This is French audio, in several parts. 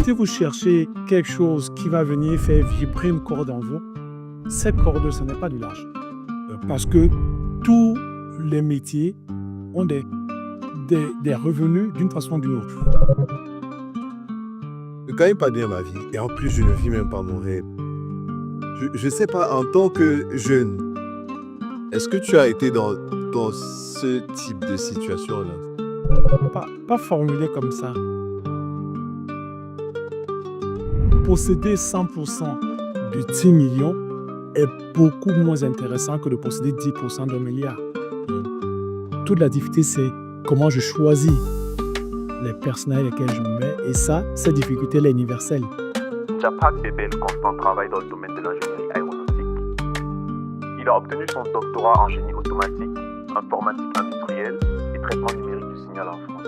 Si vous cherchez quelque chose qui va venir faire vibrer une corde en vous, cette corde, ce n'est pas du large. Parce que tous les métiers ont des revenus d'une façon ou d'une autre. Je ne gagne pas bien ma vie et en plus je ne vis même pas mon rêve. Je sais pas, en tant que jeune, est-ce que tu as été dans ce type de situation-là? Pas formulé comme ça. Posséder 100% de 10 millions est beaucoup moins intéressant que de posséder 10% d'un milliard. Toute la difficulté, c'est comment je choisis les personnes avec lesquelles je me mets. Et ça, cette difficulté, elle est universelle. Diaphak Bebel Constant travaille dans le domaine de l'ingénierie aéronautique. Il a obtenu son doctorat en génie automatique, informatique industrielle et traitement numérique du signal en France.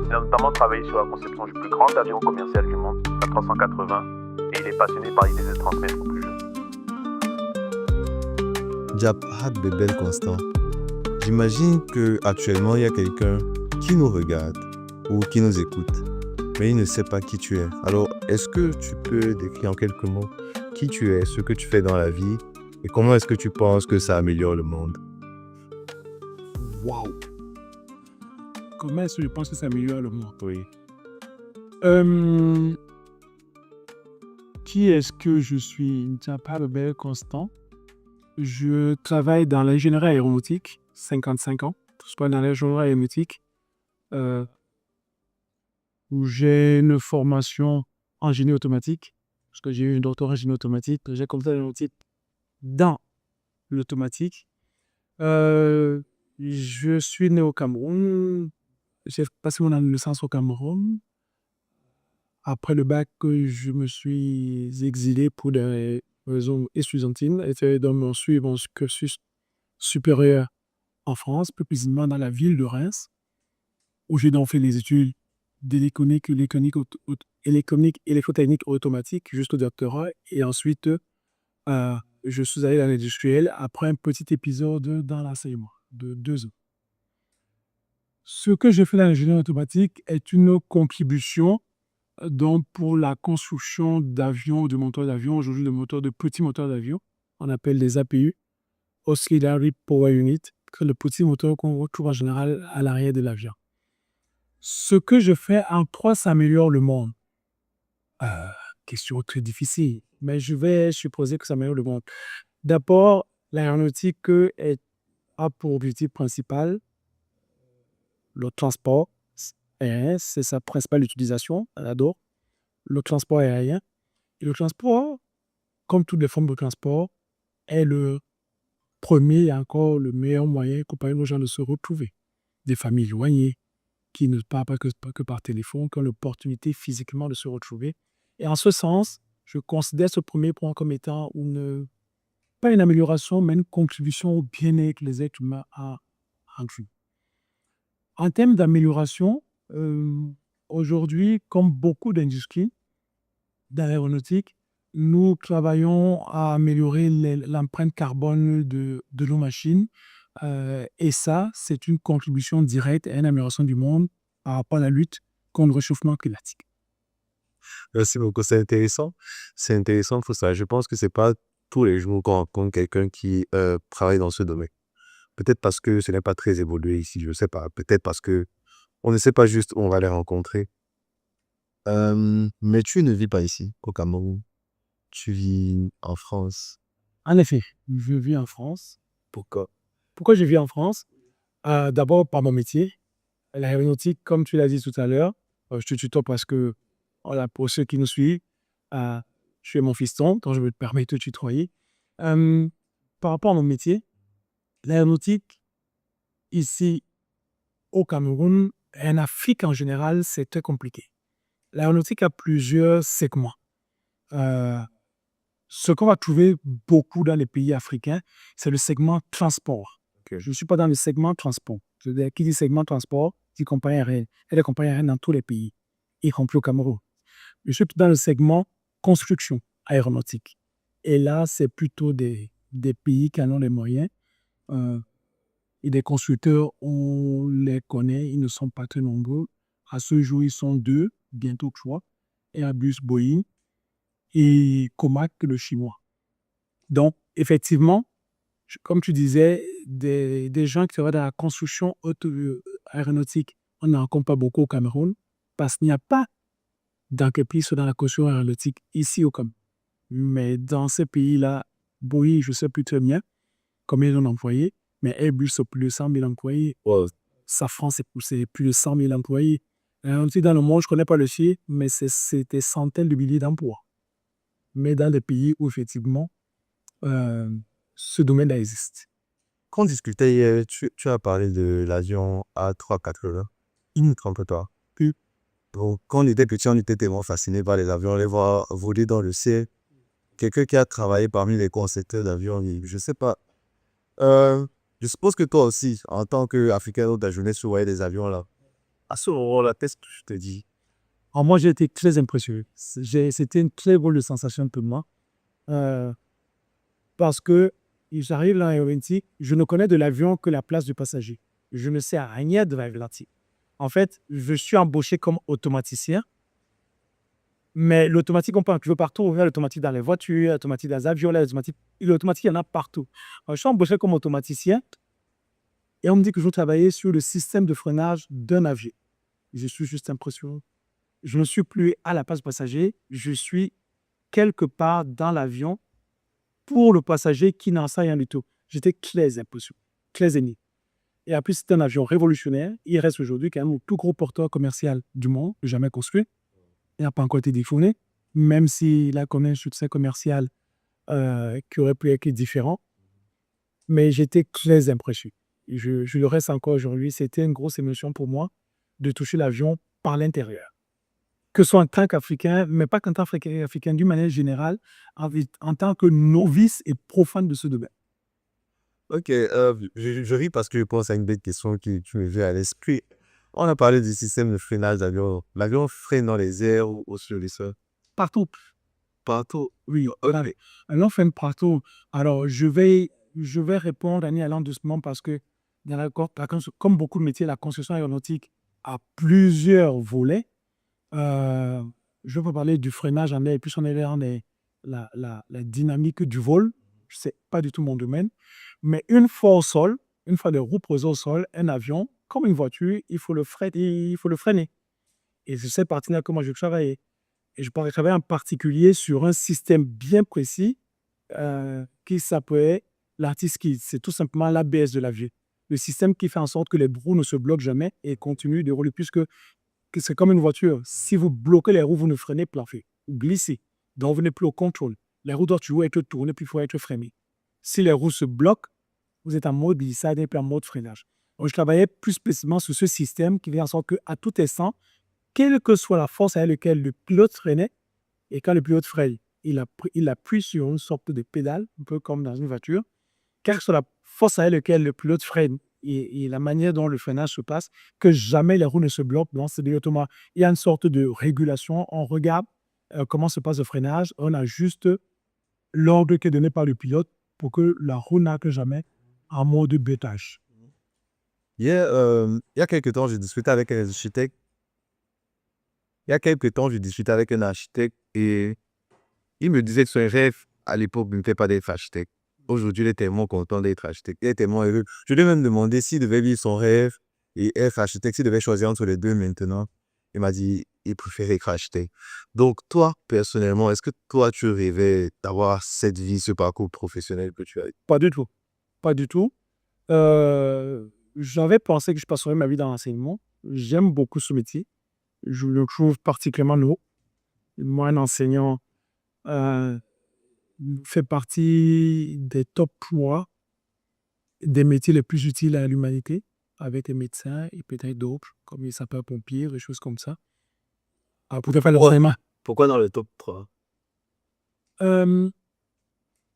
Il a notamment travaillé sur la conception du plus grand avion commercial du monde, la 380, et il est passionné par l'idée de transmettre aux plus jeunes. Diaphak Bebel Constant. J'imagine qu'actuellement, il y a quelqu'un qui nous regarde ou qui nous écoute, mais il ne sait pas qui tu es. Alors, est-ce que tu peux décrire en quelques mots qui tu es, ce que tu fais dans la vie et comment est-ce que tu penses que ça améliore le monde? Waouh! Comment est-ce que je pense que ça améliore le monde? Oui. Qui est-ce que je suis? Diaphak Bebel Constant. Je travaille dans l'ingénierie aéronautique, 55 ans. Je travaille dans l'ingénierie aéronautique où j'ai une formation en génie automatique, parce que j'ai eu un doctorat en génie automatique. J'ai commencé l'aéronautique dans l'automatique. Je suis né au Cameroun. J'ai passé mon adolescence au Cameroun. Après le bac, je me suis exilé pour des raisons estudiantines. Et donc, suivre mon cursus supérieur en France, plus précisément dans la ville de Reims, où j'ai donc fait les études d'électronique, électrotechnique automatique jusqu'au doctorat. Et ensuite, je suis allé dans l'industriel après un petit épisode dans l'enseignement de 2 ans. Ce que je fais dans l'ingénierie automatique est une contribution donc pour la construction d'avions ou de moteurs d'avion, aujourd'hui de petits moteurs d'avion, on appelle les APU, Auxiliary Power Unit, que le petit moteur qu'on retrouve en général à l'arrière de l'avion. Ce que je fais en quoi ça améliore le monde? Question très difficile, mais je vais supposer que ça améliore le monde. D'abord, l'aéronautique a pour objectif principal le transport aérien, c'est sa principale utilisation, elle adore le transport aérien. Et le transport, comme toutes les formes de transport, est le premier et encore le meilleur moyen pour permettre aux gens de se retrouver. Des familles éloignées qui ne parlent pas que par téléphone, qui ont l'opportunité physiquement de se retrouver. Et en ce sens, je considère ce premier point comme étant pas une amélioration, mais une contribution au bien-être que les êtres humains ont inclus. En termes d'amélioration, aujourd'hui, comme beaucoup d'industries dans l'aéronautique, nous travaillons à améliorer l'empreinte carbone de nos machines. Et ça, c'est une contribution directe à une amélioration du monde par rapport à la lutte contre le réchauffement climatique. Merci beaucoup, c'est intéressant. C'est intéressant pour ça. Je pense que c'est pas tous les jours qu'on rencontre quelqu'un qui travaille dans ce domaine. Peut-être parce que ce n'est pas très évolué ici, je ne sais pas. Peut-être parce que on ne sait pas juste où on va les rencontrer. Mais tu ne vis pas ici, au Cameroun. Tu vis en France. En effet, je vis en France. Pourquoi? Pourquoi je vis en France? D'abord, par mon métier. L'aéronautique, comme tu l'as dit tout à l'heure, je te tutoie parce que, voilà, pour ceux qui nous suivent, je suis mon fiston, donc je me permets de te tutoyer. Par rapport à mon métier, l'aéronautique, ici au Cameroun et en Afrique en général, c'est très compliqué. L'aéronautique a plusieurs segments. Ce qu'on va trouver beaucoup dans les pays africains, c'est le segment transport. Ok. Je ne suis pas dans le segment transport. Qui dit segment transport, dit compagnie aérienne. Il y a des compagnies aériennes dans tous les pays, y compris au Cameroun. Je suis dans le segment construction aéronautique. Et là, c'est plutôt des pays qui en ont les moyens. Et des constructeurs, on les connaît, ils ne sont pas très nombreux. À ce jour, ils sont 2, bientôt 3. Airbus, Boeing et Comac, le chinois. Donc, effectivement, comme tu disais, des gens qui travaillent dans la construction aéronautique, on n'en compte pas beaucoup au Cameroun parce qu'il n'y a pas d'entreprise dans la construction aéronautique ici au Cameroun. Mais dans ces pays-là, Boeing, je ne sais plus très bien combien ils ont d'employés, mais Airbus, c'est plus de 100 000 employés. Wow. Safran, c'est plus de 100 000 employés. Aussi dans le monde, je ne connais pas le chiffre, mais c'est des centaines de milliers d'emplois. Mais dans des pays où, effectivement, ce domaine-là existe. Quand on discutait hier, tu as parlé de l'avion A380. Il ne trompe pas. Oui. Donc, quand on était petit, on était tellement fasciné par les avions, les voir voler dans le ciel. Quelqu'un qui a travaillé parmi les concepteurs d'avions, je ne sais pas. Je suppose que toi aussi, en tant qu'Africain dans ta jeunesse, tu voyais des avions là. À ce moment-là, qu'est-ce que je te dis? Alors moi, j'ai été très impressionné. C'était une très bonne sensation pour moi. Parce que j'arrive dans l'aéronautique, je ne connais de l'avion que la place du passager. Je ne sais rien de l'aéronautique. En fait, je suis embauché comme automaticien. Mais l'automatique, on peut en trouver partout. On voit l'automatique dans les voitures, l'automatique dans les avions, l'automatique, il y en a partout. Alors, je suis embauché comme automaticien et on me dit que je veux travailler sur le système de freinage d'un avion. Je suis juste impressionné. Je ne suis plus à la place du passager, je suis quelque part dans l'avion pour le passager qui n'en sait rien du tout. J'étais très impressionné, très ému. Et en plus, c'est un avion révolutionnaire. Il reste aujourd'hui quand même le plus gros porteur commercial du monde, jamais construit. Il n'a pas encore été défourné, même s'il a connu un succès commercial qui aurait pu être différent. Mais j'étais très impressionné. Je le reste encore aujourd'hui. C'était une grosse émotion pour moi de toucher l'avion par l'intérieur. Que ce soit en tant qu'Africain, mais pas qu'en tant qu'Africain, d'une manière générale, en tant que novice et profane de ce domaine. Ok, je ris parce que je pense à une bête question qui me vient à l'esprit. On a parlé du système de freinage d'avion. L'avion freine dans les airs ou sur les sols? Partout. Partout. Oui, Ok. on freine partout. Alors, je vais répondre en y allant doucement parce que, comme beaucoup de métiers, la construction aéronautique a plusieurs volets. Je peux parler du freinage en air, et puis on est dans la dynamique du vol. Ce n'est pas du tout mon domaine. Mais une fois au sol, une fois les roues posées au sol, un avion, comme une voiture, il faut le freiner. Et c'est cette partie-là que moi je travaille. Et je pourrais travailler en particulier sur un système bien précis qui s'appelait l'Artiski. C'est tout simplement l'ABS de l'avion. Le système qui fait en sorte que les roues ne se bloquent jamais et continuent de rouler, puisque c'est comme une voiture. Si vous bloquez les roues, vous ne freinez plus, vous glissez. Donc, vous n'êtes plus au contrôle. Les roues doivent toujours être tournées, puis il faut être freiné. Si les roues se bloquent, vous êtes en mode glissade et puis en mode freinage. Donc, je travaillais plus spécifiquement sur ce système qui fait en sorte qu'à tout instant, quelle que soit la force avec laquelle le pilote freinait, et quand le pilote freine, il appuie sur une sorte de pédale, un peu comme dans une voiture. Quelle que soit la force avec laquelle le pilote freine et la manière dont le freinage se passe, que jamais les roues ne se bloquent. Donc, c'est directement, il y a une sorte de régulation. On regarde comment se passe le freinage. On a juste l'ordre qui est donné par le pilote pour que la roue n'arrête jamais en mode bêtage. Il y a quelques temps, j'ai discuté avec un architecte. Et il me disait que son rêve, à l'époque, n'était pas d'être architecte. Aujourd'hui, il est tellement content d'être architecte. Il est tellement heureux. Je lui ai même demandé s'il devait vivre son rêve et être architecte, s'il devait choisir entre les deux maintenant. Il m'a dit il préférait être architecte. Donc, toi, personnellement, est-ce que toi, tu rêvais d'avoir cette vie, ce parcours professionnel que tu as eu? Pas du tout. Pas du tout. J'avais pensé que je passerais ma vie dans l'enseignement. J'aime beaucoup ce métier. Je le trouve particulièrement nouveau. Moi, un enseignant fait partie des top 3 des métiers les plus utiles à l'humanité, avec les médecins et peut-être d'autres, comme les sapeurs-pompiers, des choses comme ça. Pour faire l'enseignement. Pourquoi dans le top 3?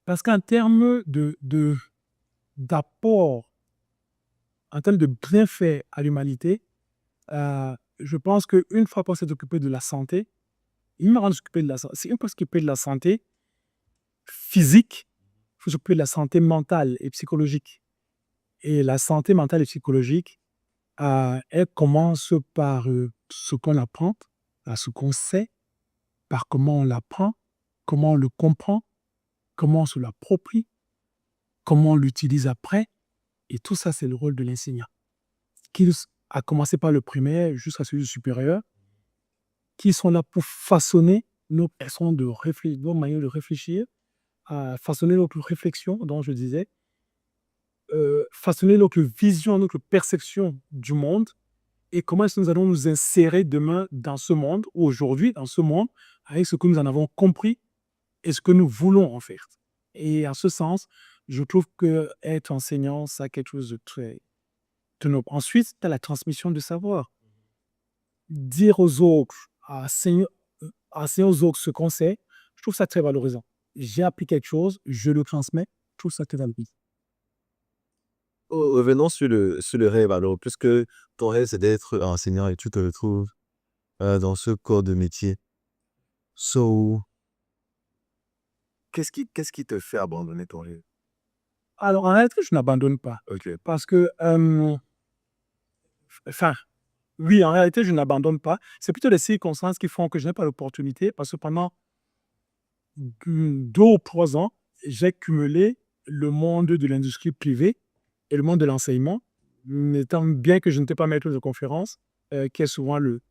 Parce qu'en termes d'apport, en termes de bienfait à l'humanité, je pense qu'une fois qu'on s'est occupé de la santé, une fois qu'on s'est occupé de la santé physique, il faut s'occuper de la santé mentale et psychologique. Et la santé mentale et psychologique, elle commence par ce qu'on apprend, ce qu'on sait, par comment on l'apprend, comment on le comprend, comment on se l'approprie, comment on l'utilise après. Et tout ça, c'est le rôle de l'enseignant. Qui a commencé par le primaire jusqu'à celui du supérieur, qui sont là pour façonner nos façons de réfléchir, nos manières de réfléchir, façonner notre réflexion, dont je disais, façonner notre vision, notre perception du monde, et comment est-ce que nous allons nous insérer demain dans ce monde, ou aujourd'hui dans ce monde, avec ce que nous en avons compris et ce que nous voulons en faire. Et en ce sens, je trouve que être enseignant, ça a quelque chose de très noble. Ensuite, tu as la transmission de savoir. Dire aux autres, enseigner aux autres ce qu'on sait, je trouve ça très valorisant. J'ai appris quelque chose, je le transmets, je trouve ça très valorisant. Revenons sur le rêve. Alors, puisque ton rêve, c'est d'être enseignant et tu te retrouves dans ce corps de métier. So, qu'est-ce qui te fait abandonner ton rêve? Alors, en réalité, je n'abandonne pas. Ok. Parce que, oui, en réalité, je n'abandonne pas. C'est plutôt les circonstances qui font que je n'ai pas l'opportunité. Parce que pendant 2 ou 3 ans, j'ai cumulé le monde de l'industrie privée et le monde de l'enseignement, étant bien que je n'étais pas maître de conférence, qui est souvent le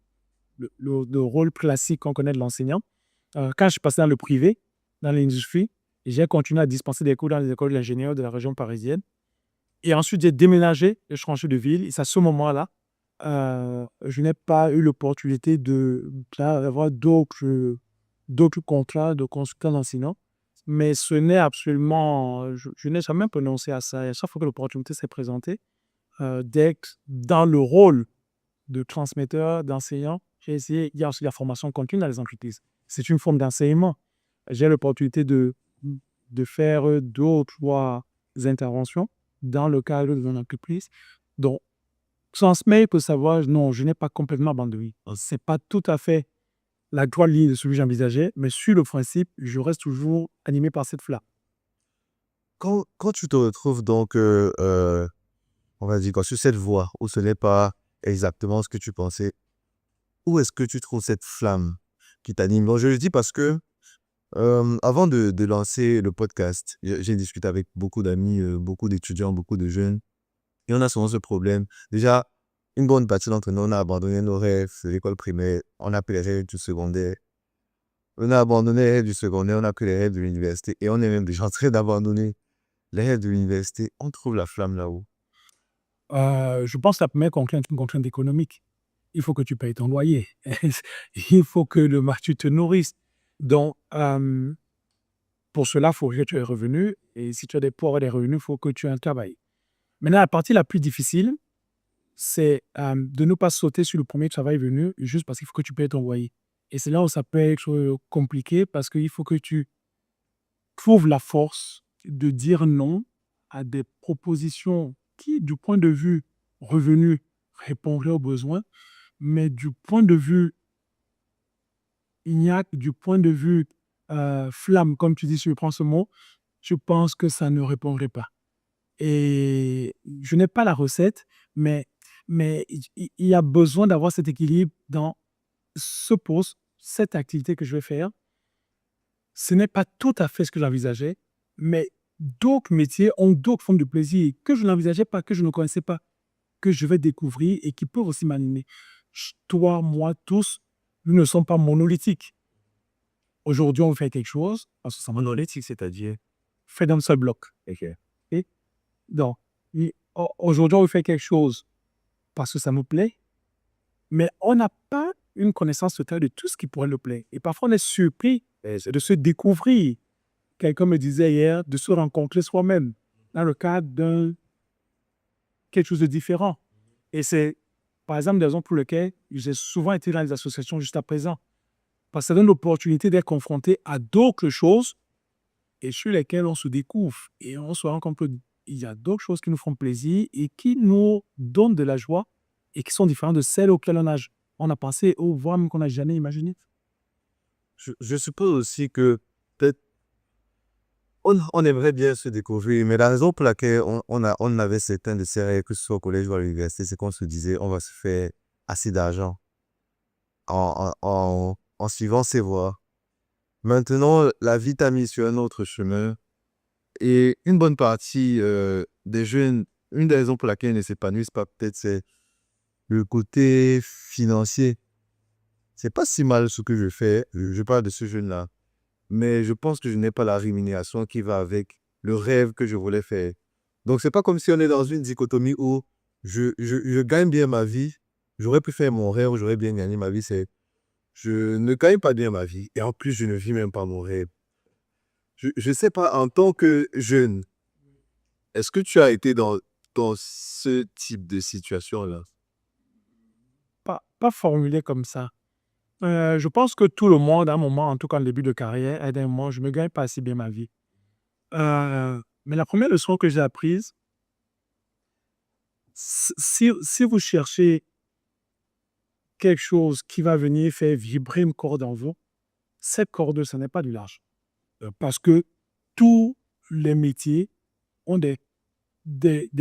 rôle classique qu'on connaît de l'enseignant. Quand je suis passé dans le privé, dans l'industrie, j'ai continué à dispenser des cours dans les écoles d'ingénieurs de la région parisienne. Et ensuite, j'ai déménagé, j'ai changé de ville. Et c'est à ce moment-là, je n'ai pas eu l'opportunité d'avoir d'autres contrats de consultant d'enseignant. Mais ce n'est absolument... Je n'ai jamais prononcé à ça. Et à chaque fois que l'opportunité s'est présentée, d'être dans le rôle de transmetteur, d'enseignant, j'ai essayé. Il y a aussi la formation continue dans les entreprises. C'est une forme d'enseignement. J'ai l'opportunité de faire 2 ou 3 interventions dans le cadre de mon entreprise. Donc, transmettre pour savoir, non, je n'ai pas complètement abandonné. Ce n'est pas tout à fait la droite ligne de celui que j'envisageais, mais sur le principe, je reste toujours animé par cette flamme. Quand tu te retrouves donc, on va dire quoi, sur cette voie où ce n'est pas exactement ce que tu pensais, où est-ce que tu trouves cette flamme qui t'anime? Bon, je le dis parce que avant de lancer le podcast, j'ai discuté avec beaucoup d'amis, beaucoup d'étudiants, beaucoup de jeunes, et on a souvent ce problème. Déjà, une bonne partie d'entre nous, on a abandonné nos rêves de l'école primaire, on a pris les rêves du secondaire. On a abandonné les rêves du secondaire, on a pris les rêves de l'université, et on est même déjà en train d'abandonner les rêves de l'université. On trouve la flamme là-haut. Je pense que la première contrainte est une contrainte économique. Il faut que tu payes ton loyer. Il faut que tu te nourrisses. Donc, pour cela, il faut que tu aies des revenus. Et si tu as pour avoir des revenus, il faut que tu aies un travail. Maintenant, la partie la plus difficile, c'est de ne pas sauter sur le premier travail venu juste parce qu'il faut que tu payes ton loyer. Et c'est là où ça peut être compliqué parce qu'il faut que tu trouves la force de dire non à des propositions qui, du point de vue revenu, répondraient aux besoins, mais du point de vue ignac, du point de vue flamme, comme tu dis, si je prends ce mot, je pense que ça ne répondrait pas. Et je n'ai pas la recette, mais il y a besoin d'avoir cet équilibre dans ce poste, cette activité que je vais faire. Ce n'est pas tout à fait ce que j'envisageais, mais d'autres métiers ont d'autres formes de plaisir que je n'envisageais pas, que je ne connaissais pas, que je vais découvrir et qui peuvent aussi m'animer. Toi, moi, tous, nous ne sommes pas monolithiques. Aujourd'hui, on fait quelque chose, parce que c'est monolithique, c'est-à-dire fait d'un seul bloc. Ok. Et donc, aujourd'hui, on fait quelque chose parce que ça nous plaît, mais on n'a pas une connaissance totale de tout ce qui pourrait nous plaire. Et parfois, on est surpris de se découvrir. Quelqu'un me disait hier de se rencontrer soi-même dans le cadre d'un quelque chose de différent. Et c'est, par exemple, des raisons pour lesquelles j'ai souvent été dans les associations jusqu'à présent. Parce que ça donne l'opportunité d'être confronté à d'autres choses et sur lesquelles on se découvre. Et on se rend compte qu'il y a d'autres choses qui nous font plaisir et qui nous donnent de la joie et qui sont différentes de celles auxquelles on a pensé ou voire même qu'on n'a jamais imaginé. Je suppose aussi que peut-être on aimerait bien se découvrir, mais la raison pour laquelle on avait certains de ces rêves, que ce soit au collège ou à l'université, c'est qu'on se disait on va se faire assez d'argent en suivant ces voies. Maintenant, la vie t'a mis sur un autre chemin. Et une bonne partie des jeunes, une des raisons pour laquelle ils ne s'épanouissent pas, peut-être, c'est le côté financier. C'est pas si mal ce que je fais. Je parle de ce jeune-là. Mais je pense que je n'ai pas la rémunération qui va avec le rêve que je voulais faire. Donc, c'est pas comme si on est dans une dichotomie où je gagne bien ma vie. J'aurais pu faire mon rêve, j'aurais bien gagné ma vie. C'est je ne gagne pas bien ma vie. Et en plus, je ne vis même pas mon rêve. Je sais pas, en tant que jeune, est-ce que tu as été dans ce type de situation-là? Pas formulé comme ça. Je pense que tout le monde, à un moment, en tout cas en début de carrière, à un moment, je ne me gagne pas assez bien ma vie. Mais la première leçon que j'ai apprise, si vous cherchez quelque chose qui va venir faire vibrer une corde en vous, cette corde, ce n'est pas du large. Parce que tous les métiers ont des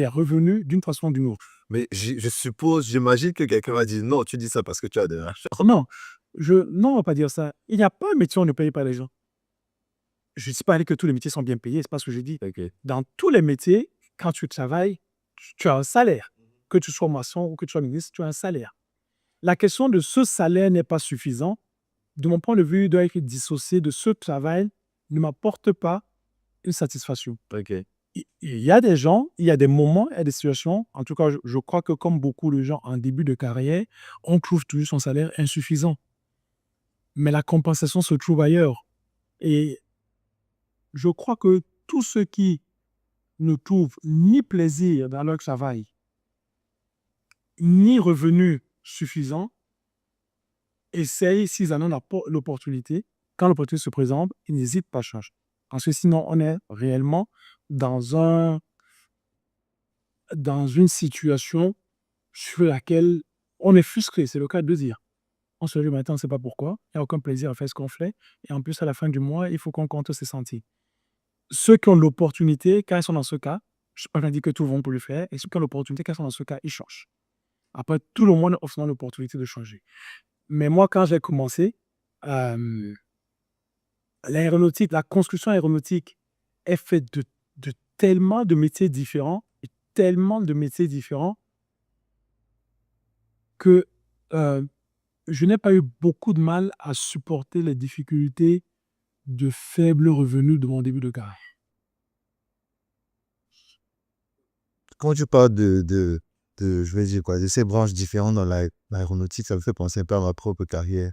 revenus d'une façon ou d'une autre. Mais je suppose, j'imagine que quelqu'un va dire non, tu dis ça parce que tu as de l'argent. Non, non, on ne va pas dire ça. Il n'y a pas un métier où on ne paye pas les gens. Je ne dis pas que tous les métiers sont bien payés, ce n'est pas ce que je dis. Ok. Dans tous les métiers, quand tu travailles, tu as un salaire. Que tu sois maçon ou que tu sois ministre, tu as un salaire. La question de ce salaire n'est pas suffisant. De mon point de vue, il doit être dissocié de ce travail ne m'apporte pas une satisfaction. Ok. Il y a des gens, il y a des moments, il y a des situations, en tout cas, je crois que comme beaucoup de gens en début de carrière, on trouve toujours son salaire insuffisant. Mais la compensation se trouve ailleurs. Et je crois que tous ceux qui ne trouvent ni plaisir dans leur travail, ni revenu suffisant, essayent, s'ils en ont l'opportunité, quand l'opportunité se présente, ils n'hésitent pas à changer. Parce que sinon, on est réellement dans une situation sur laquelle on est frustré, c'est le cas de dire. On se lève le matin, on ne sait pas pourquoi, il n'y a aucun plaisir à faire ce qu'on fait, et en plus, à la fin du mois, il faut qu'on compte ses centimes. Ceux qui ont l'opportunité, quand ils sont dans ce cas, je ne suis pas en train de dire que tout le monde peut le faire, et ceux qui ont l'opportunité, quand ils sont dans ce cas, ils changent. Après, tout le monde offre l'opportunité de changer. Mais moi, quand j'ai commencé, l'aéronautique, la construction aéronautique est faite de tellement de métiers différents, et tellement de métiers différents, que je n'ai pas eu beaucoup de mal à supporter les difficultés de faibles revenus de mon début de carrière. Quand tu parles je vais dire quoi, de ces branches différentes dans l'aéronautique, ça me fait penser un peu à ma propre carrière.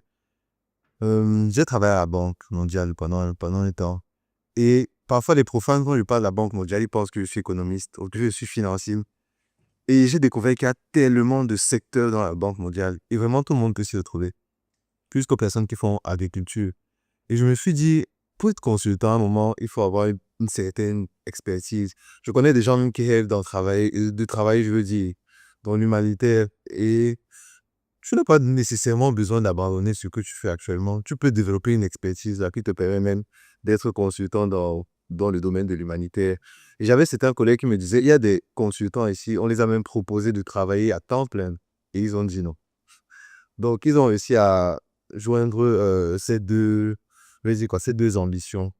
J'ai travaillé à la Banque mondiale pendant un temps. Et parfois, les profanes, quand je parle de la Banque mondiale, ils pensent que je suis économiste ou que je suis financier. Et j'ai découvert qu'il y a tellement de secteurs dans la Banque mondiale. Et vraiment, tout le monde peut s'y retrouver. Plus qu'aux personnes qui font agriculture. Et je me suis dit, pour être consultant, à un moment, il faut avoir une certaine expertise. Je connais des gens même qui rêvent de travailler, je veux dire, dans l'humanitaire. Et tu n'as pas nécessairement besoin d'abandonner ce que tu fais actuellement. Tu peux développer une expertise là, qui te permet même d'être consultant dans le domaine de l'humanitaire. Et j'avais certains collègues qui me disaient, il y a des consultants ici, on les a même proposé de travailler à temps plein. Et ils ont dit non. Donc, ils ont réussi à joindre ces deux ambitions,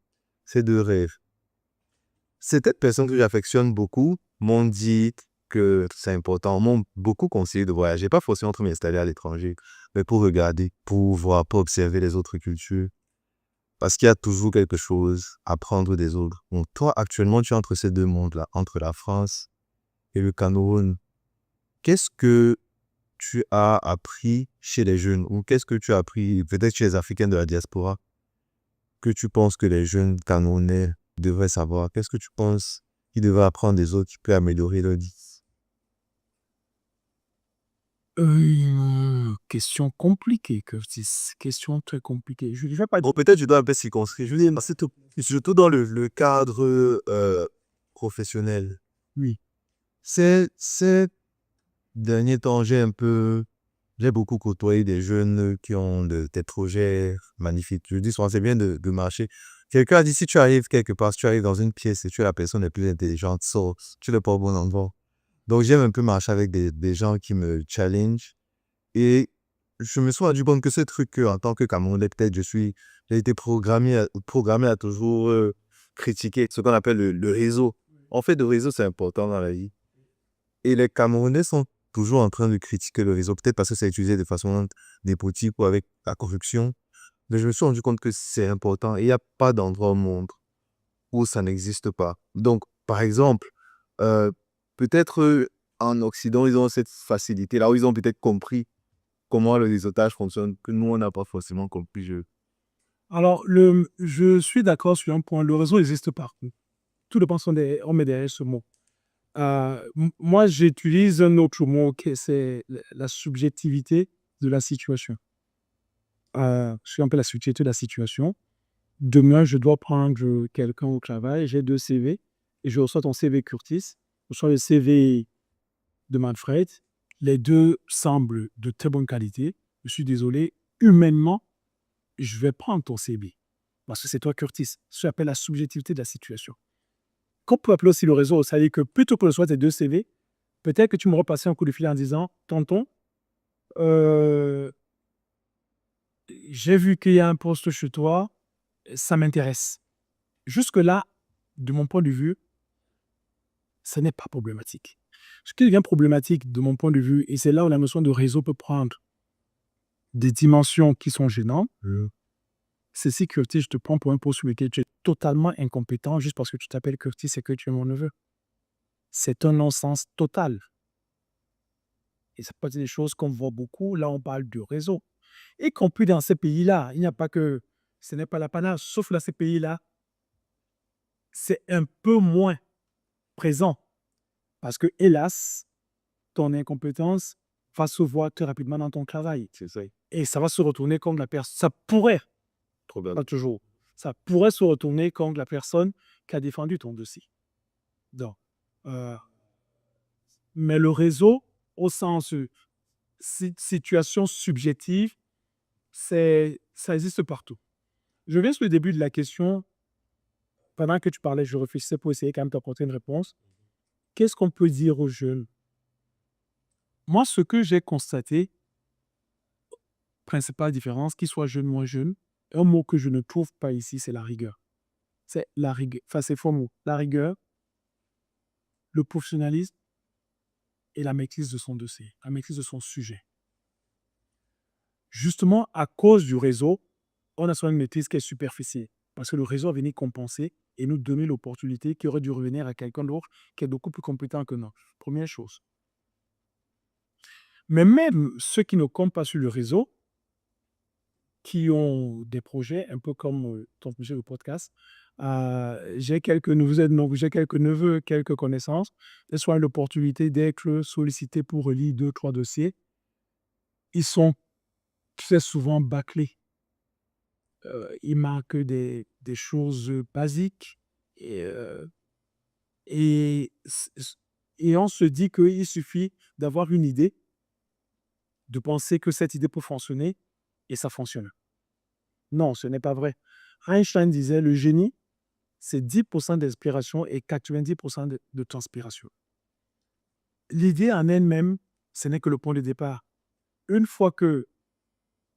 ces deux rêves. Certaines personnes que j'affectionne beaucoup m'ont dit que c'est important, m'ont beaucoup conseillé de voyager, pas forcément pour m'installer à l'étranger, mais pour regarder, pour voir, pour observer les autres cultures. Parce qu'il y a toujours quelque chose à apprendre des autres. Donc, toi, actuellement, tu es entre ces deux mondes-là, entre la France et le Cameroun. Qu'est-ce que tu as appris chez les jeunes, ou qu'est-ce que tu as appris peut-être chez les Africains de la diaspora, que tu penses que les jeunes Camerounais devraient savoir? Qu'est-ce que tu penses qu'ils devraient apprendre des autres qui peut améliorer leur vie? Question compliquée, Curtis. Question très compliquée. Je ne vais pas Bon, peut-être je dois un peu circonscrire. Je veux dire, surtout dans le cadre professionnel. Oui. Ces derniers temps, j'ai beaucoup côtoyé des jeunes qui ont des projets magnifiques. Je dis souvent, c'est bien de marcher. Quelqu'un a dit, si tu arrives quelque part, si tu arrives dans une pièce et tu es la personne la plus intelligente, sors, tu n'es pas au bon endroit. Donc, j'aime un peu marcher avec des gens qui me challenge. Et je me suis rendu compte que ce truc, en tant que Camerounais, peut-être, j'ai été programmé à toujours critiquer ce qu'on appelle le réseau. En fait, le réseau, c'est important dans la vie. Et les Camerounais sont toujours en train de critiquer le réseau, peut-être parce que c'est utilisé de façon népotique ou avec la corruption. Mais je me suis rendu compte que c'est important. Et il n'y a pas d'endroit au monde où ça n'existe pas. Donc, par exemple, euh, peut-être en Occident, ils ont cette facilité, là où ils ont peut-être compris comment le réseautage fonctionne, que nous, on n'a pas forcément compris. Alors, je suis d'accord sur un point. Le réseau existe partout. Tout dépend on met derrière ce mot. Moi, j'utilise un autre mot qui c'est la subjectivité de la situation. Je un peu la subjectivité de la situation. Demain, je dois prendre quelqu'un au travail. J'ai 2 CV et je reçois ton CV Curtis. Je reçois le CV de Manfred. Les deux semblent de très bonne qualité. Je suis désolé. Humainement, je vais prendre ton CV parce que c'est toi Curtis. Ce qu'on appelle la subjectivité de la situation. Qu'on peut appeler aussi le réseau, c'est-à-dire que plutôt que de recevoir tes 2 CV, peut-être que tu me repasses un coup de fil en disant « Tonton, euh, j'ai vu qu'il y a un poste chez toi, ça m'intéresse. » Jusque-là, de mon point de vue, ce n'est pas problématique. Ce qui devient problématique de mon point de vue, et c'est là où la notion de réseau peut prendre des dimensions qui sont gênantes, c'est si Curtis, je te prends pour un poste sur lequel tu es totalement incompétent juste parce que tu t'appelles Curtis et que tu es mon neveu. C'est un non-sens total. Et ça peut être des choses qu'on voit beaucoup. Là, on parle de réseau. Y compris dans ces pays-là, il n'y a pas que... Ce n'est pas l'apanage, sauf dans ces pays-là, c'est un peu moins présent. Parce que, hélas, ton incompétence va se voir très rapidement dans ton travail. C'est ça. Et ça va se retourner contre la personne. Ça pourrait, Trop bien. pas toujours, ça pourrait se retourner contre la personne qui a défendu ton dossier. Donc, mais le réseau, au sens situation subjective, ça existe partout. Je viens sur le début de la question. Pendant que tu parlais, je réfléchissais pour essayer quand même d'apporter une réponse. Qu'est-ce qu'on peut dire aux jeunes? Moi, ce que j'ai constaté, principale différence, qu'ils soient jeunes, moins jeunes, un mot que je ne trouve pas ici, c'est la rigueur. C'est la rigueur. Enfin, c'est faux mot. La rigueur, le professionnalisme et la maîtrise de son dossier, la maîtrise de son sujet. Justement, à cause du réseau, on a souvent une maîtrise qui est superficielle. Parce que le réseau a venu compenser et nous donner l'opportunité qui aurait dû revenir à quelqu'un d'autre qui est beaucoup plus compétent que nous. Première chose. Mais même ceux qui ne comptent pas sur le réseau, qui ont des projets, un peu comme ton projet de podcast, j'ai quelques neveux, quelques connaissances, et soit l'opportunité d'être sollicités pour relire 2-3 dossiers. Ils sont très souvent bâclés. Ils manquent des choses basiques et, et, et on se dit qu'il suffit d'avoir une idée, de penser que cette idée peut fonctionner et ça fonctionne. Non, ce n'est pas vrai. Einstein disait le génie, c'est 10% d'inspiration et 90% de transpiration. L'idée en elle-même, ce n'est que le point de départ. Une fois que,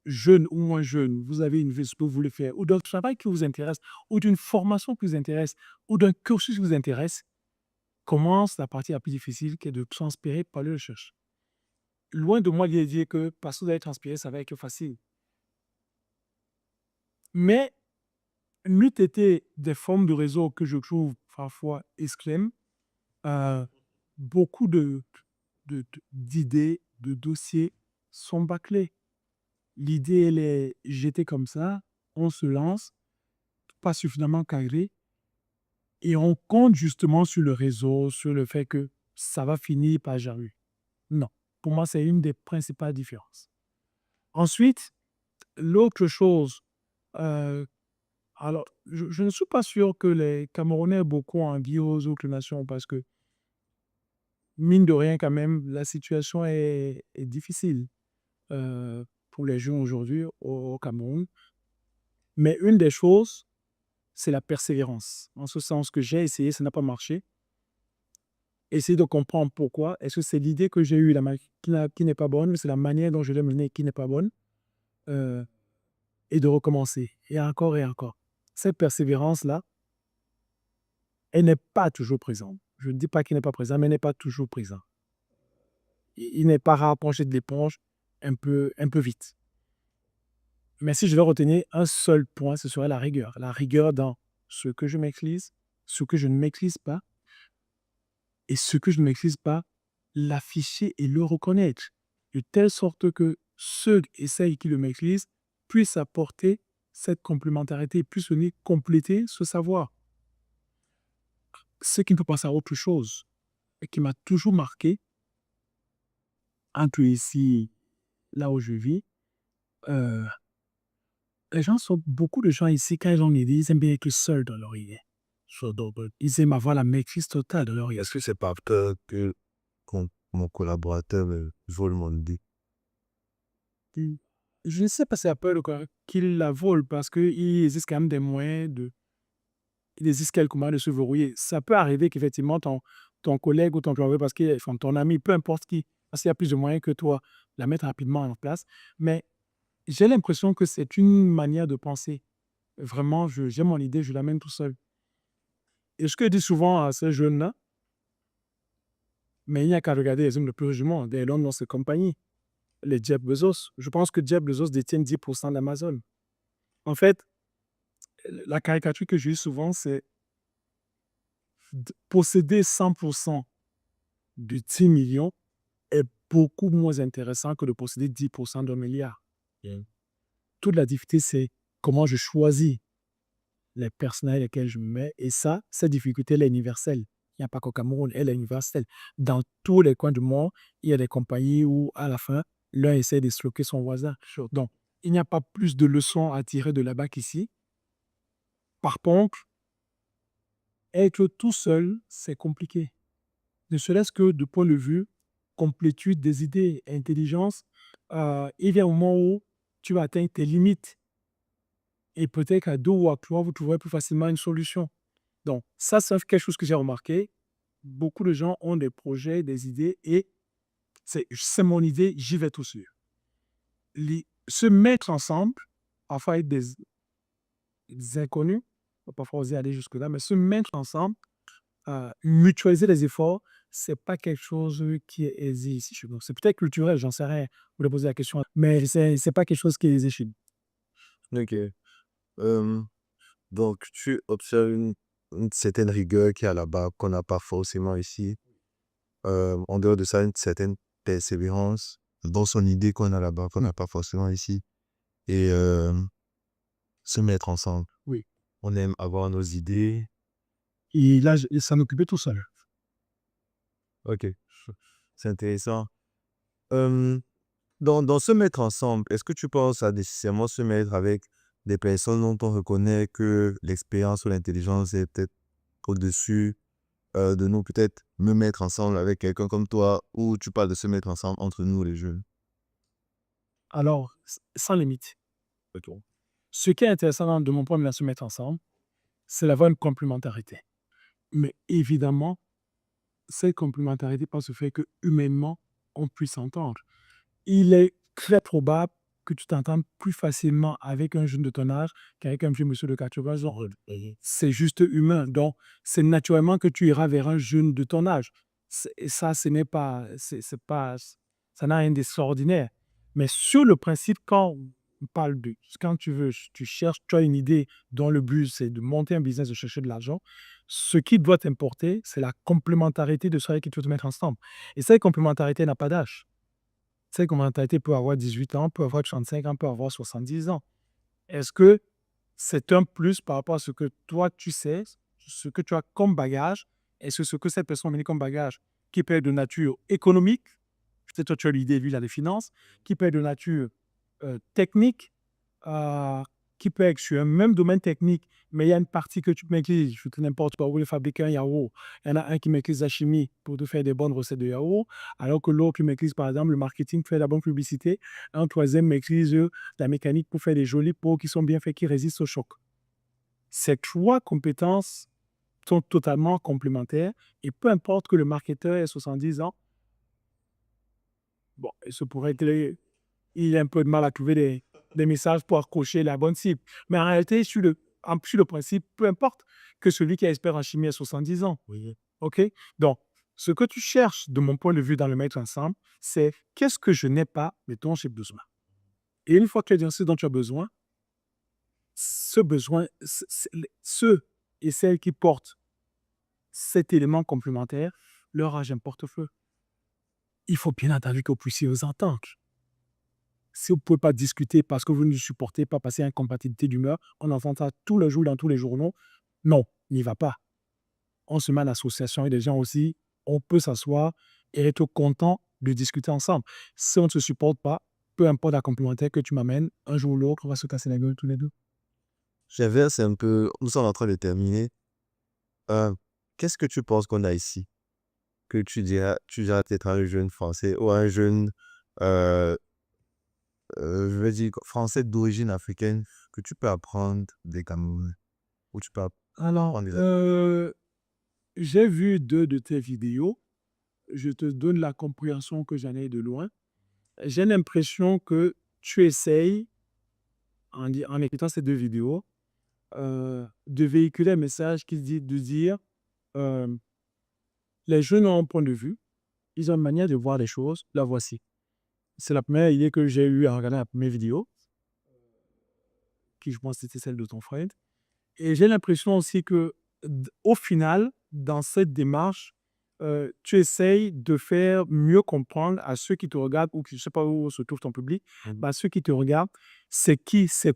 jeune ou moins jeune, vous avez une vie, ce que vous voulez faire, ou d'un travail qui vous intéresse, ou d'une formation qui vous intéresse, ou d'un cursus qui vous intéresse, commence la partie la plus difficile qui est de transpirer par le recherche. Loin de moi l'idée de dire que parce que vous allez transpirer, ça va être facile. Mais n'eût été des formes de réseau que je trouve parfois extrêmes, beaucoup d'idées, de dossiers sont bâclés. L'idée, elle est jetée comme ça, on se lance, pas suffisamment carré, et on compte justement sur le réseau, sur le fait que ça va finir par germer. Non, pour moi, c'est une des principales différences. Ensuite, l'autre chose, alors, je ne suis pas sûr que les Camerounais aient beaucoup envie aux autres nations parce que, mine de rien, quand même, la situation est difficile pour les jeunes aujourd'hui au Cameroun. Mais une des choses, c'est la persévérance. En ce sens que j'ai essayé, ça n'a pas marché. essayer de comprendre pourquoi. Est-ce que c'est l'idée que j'ai eue qui n'est pas bonne, ou c'est la manière dont je l'ai menée qui n'est pas bonne, euh, et de recommencer, et encore et encore. Cette persévérance-là, elle n'est pas toujours présente. Je ne dis pas qu'il n'est pas présent, mais elle n'est pas toujours présent. Il n'est pas rare de pencher de l'éponge un peu vite. Mais si je vais retenir un seul point, ce serait la rigueur. La rigueur dans ce que je maîtrise, ce que je ne maîtrise pas, et ce que je ne maîtrise pas, l'afficher et le reconnaître, de telle sorte que ceux et celles qui le maîtrisent puissent apporter cette complémentarité, puissent venir compléter ce savoir. Ce qui me peut penser à autre chose, et qui m'a toujours marqué, entre ici, là où je vis, euh, beaucoup de gens ici, quand ils ont une idée, ils aiment bien être seuls dans leur idée. Ils aiment avoir la maîtrise totale de leur idée. Est-ce que c'est pas peur que mon collaborateur me vole mon idée? Je ne sais pas si c'est à peur qu'ils la volent, parce qu'il existe quand même des moyens il existe quelques moyens de se verrouiller. Ça peut arriver qu'effectivement ton collègue ou ton employeur, enfin, ton ami, peu importe qui, parce qu'il y a plus de moyens que toi, la mettre rapidement en place. Mais j'ai l'impression que c'est une manière de penser. Vraiment, j'ai mon idée, je l'amène tout seul. Et ce que je dis souvent à ces jeunes-là, mais il n'y a qu'à regarder les hommes les plus riches du monde, des Elon Musk et compagnie, les Jeff Bezos. Je pense que Jeff Bezos détient 10% d'Amazon. En fait, la caricature que j'utilise souvent, c'est posséder 100% de 10 millions est beaucoup moins intéressant que de posséder 10% d'un milliard. Toute la difficulté, c'est comment je choisis les personnes avec lesquelles je me mets. Et ça, cette difficulté, elle est universelle. Il n'y a pas qu'au Cameroun, elle est universelle. Dans tous les coins du monde, il y a des compagnies où, à la fin, l'un essaie de escroquer son voisin. Donc, il n'y a pas plus de leçons à tirer de là-bas qu'ici. Par contre, être tout seul, c'est compliqué. Ne serait-ce que du point de vue complétude des idées, intelligence, il y a un moment où tu atteins tes limites. Et peut-être qu'à deux ou à trois, vous trouverez plus facilement une solution. Donc, ça, c'est quelque chose que j'ai remarqué. Beaucoup de gens ont des projets, des idées, et c'est mon idée, j'y vais tout seul. Se mettre ensemble, parfois avec des inconnus, on va parfois oser aller jusque-là, mais se mettre ensemble, mutualiser les efforts, c'est pas quelque chose qui est aisé ici chez nous. C'est peut-être culturel, j'en sais rien, vous pouvez poser la question, mais c'est pas quelque chose qui est aisé chez nous. Ok. Donc, tu observes une certaine rigueur qui est là-bas, qu'on n'a pas forcément ici. En dehors de ça, une certaine persévérance dans son idée qu'on a là-bas, qu'on n'a pas forcément ici. Et se mettre ensemble. Oui. On aime avoir nos idées. Et là, ça m'occupait tout seul. Ok, c'est intéressant. Dans se mettre ensemble, est-ce que tu penses à nécessairement se mettre avec des personnes dont on reconnaît que l'expérience ou l'intelligence est peut-être au-dessus de nous, peut-être me mettre ensemble avec quelqu'un comme toi, ou tu parles de se mettre ensemble entre nous les jeunes? Alors, sans limite. Ce qui est intéressant de mon point de vue à se mettre ensemble, c'est d'avoir une complémentarité. Mais évidemment, cette complémentarité par ce fait que humainement, on puisse s'entendre. Il est très probable que tu t'entendes plus facilement avec un jeune de ton âge qu'avec un vieux monsieur de 80 ans. C'est juste humain. Donc, c'est naturellement que tu iras vers un jeune de ton âge. Et ça, ce n'est pas, c'est pas, ça n'a rien d'extraordinaire. Mais sur le principe, quand on parle de, quand tu cherches, tu as une idée dont le but, c'est de monter un business, de chercher de l'argent, ce qui doit t'importer, c'est la complémentarité de ceux qui tu veux te mettre ensemble. Et cette complémentarité n'a pas d'âge. Cette complémentarité peut avoir 18 ans, peut avoir 35 ans, peut avoir 70 ans. Est-ce que c'est un plus par rapport à ce que toi, tu sais, ce que tu as comme bagage? Est-ce que ce que cette personne a mené comme bagage, qui peut être de nature économique, peut-être toi, tu as l'idée, lui, il a les finances, qui peut être de nature technique, qui peut être sur un même domaine technique, mais il y a une partie que tu maîtrises, je te n'importe quoi, vous voulez fabriquer un yaourt. Il y en a un qui maîtrise la chimie pour te faire des bonnes recettes de yaourt, alors que l'autre qui maîtrise par exemple le marketing pour faire de la bonne publicité. Un troisième maîtrise la mécanique pour faire des jolis pots qui sont bien faits, qui résistent au choc. Ces trois compétences sont totalement complémentaires et peu importe que le marketeur ait 70 ans, bon, il se pourrait qu'il ait un peu de mal à trouver des messages pour accrocher la bonne cible. Mais en réalité, sur le principe, peu importe que celui qui est expert en chimie ait 70 ans. Oui. OK? Donc, ce que tu cherches, de mon point de vue, dans le mettre ensemble, c'est qu'est-ce que je n'ai pas, mettons, chez besoin. Et une fois que tu as dit ce dont tu as besoin, ceux et celles qui portent cet élément complémentaire, leur âge importe peu. Il faut bien entendu que vous puissiez vous entendre. Si vous ne pouvez pas discuter parce que vous ne supportez pas passer incompatibilité d'humeur, on entend ça tous les jours dans tous les journaux. Non, n'y va pas. On se met en association et des gens aussi, on peut s'asseoir et être content de discuter ensemble. Si on ne se supporte pas, peu importe la complémentaire que tu m'amènes, un jour ou l'autre, on va se casser la gueule tous les deux. J'inverse un peu, nous sommes en train de terminer. Qu'est-ce que tu penses qu'on a ici? Que tu diras peut-être à un jeune Français ou à un jeune, euh, je vais dire, Français d'origine africaine, que tu peux apprendre des Camerounais, ou tu peux Alors, apprendre des... j'ai vu 2 de tes vidéos. Je te donne la compréhension que j'en ai de loin. J'ai l'impression que tu essayes, en écoutant ces 2 vidéos, de véhiculer un message qui dit de dire, les jeunes ont un point de vue, ils ont une manière de voir les choses, la voici. C'est la première idée que j'ai eue en regardant la première vidéo, qui je pense c'était celle de ton frère. Et j'ai l'impression aussi que, au final, dans cette démarche, tu essayes de faire mieux comprendre à ceux qui te regardent ou qui, je ne sais pas où se trouve ton public, Mhm. à ceux qui te regardent, c'est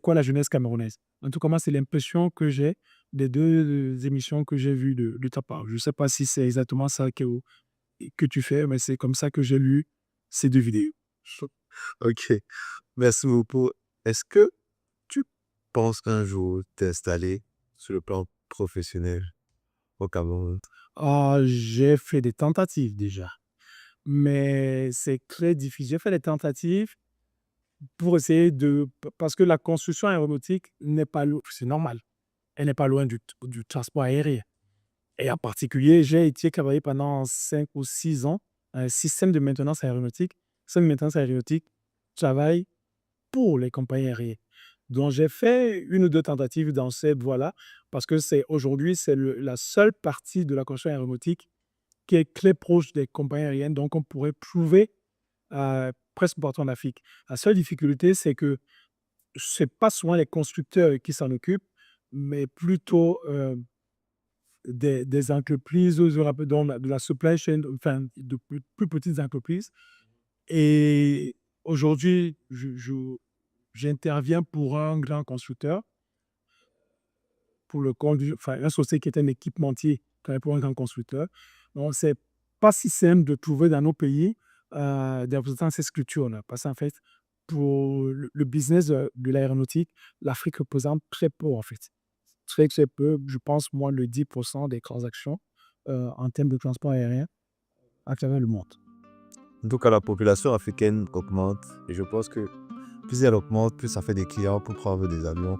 quoi la jeunesse camerounaise. En tout cas, moi, c'est l'impression que j'ai des 2 émissions que j'ai vues de ta part. Je ne sais pas si c'est exactement ça que tu fais, mais c'est comme ça que j'ai lu ces 2 vidéos. Ok, merci beaucoup. Est-ce que tu penses qu'un jour t'installer sur le plan professionnel au Cameroun? J'ai fait des tentatives déjà, mais c'est très difficile. J'ai fait des tentatives pour essayer parce que la construction aéronautique n'est pas loin, c'est normal, elle n'est pas loin du transport aérien. Et en particulier, j'ai été travailler pendant 5 ou 6 ans, un système de maintenance aéronautique. Le système de maintenance aéronautique travaille pour les compagnies aériennes. Donc, j'ai fait 1 ou 2 tentatives dans cette voie-là, parce que aujourd'hui, c'est la seule partie de la construction aéronautique qui est très proche des compagnies aériennes, donc on pourrait prouver presque partout en Afrique. La seule difficulté, c'est que ce n'est pas souvent les constructeurs qui s'en occupent, mais plutôt des entreprises, de la supply chain, enfin, de plus petites entreprises. Et aujourd'hui, j'interviens pour un grand constructeur, pour le compte, enfin, un société qui est un équipementier, travaille pour un grand constructeur. Donc, c'est pas si simple de trouver dans nos pays des représentants de ces structures-là. Parce qu'en fait, pour le business de l'aéronautique, l'Afrique représente très peu, en fait. Très, très peu, je pense moins de 10% des transactions en termes de transport aérien à travers le monde. En tout cas, la population africaine augmente et je pense que plus elle augmente, plus ça fait des clients pour prendre des avions.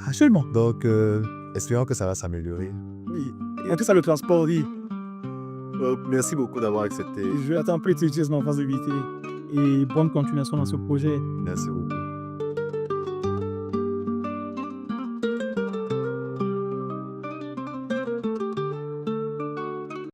Absolument. Donc, espérons que ça va s'améliorer. Oui. Et tout ça, le transport, oui. Merci beaucoup d'avoir accepté. Je t'en prie, tu utilises mon facilité. Et bonne continuation dans ce projet. Merci beaucoup.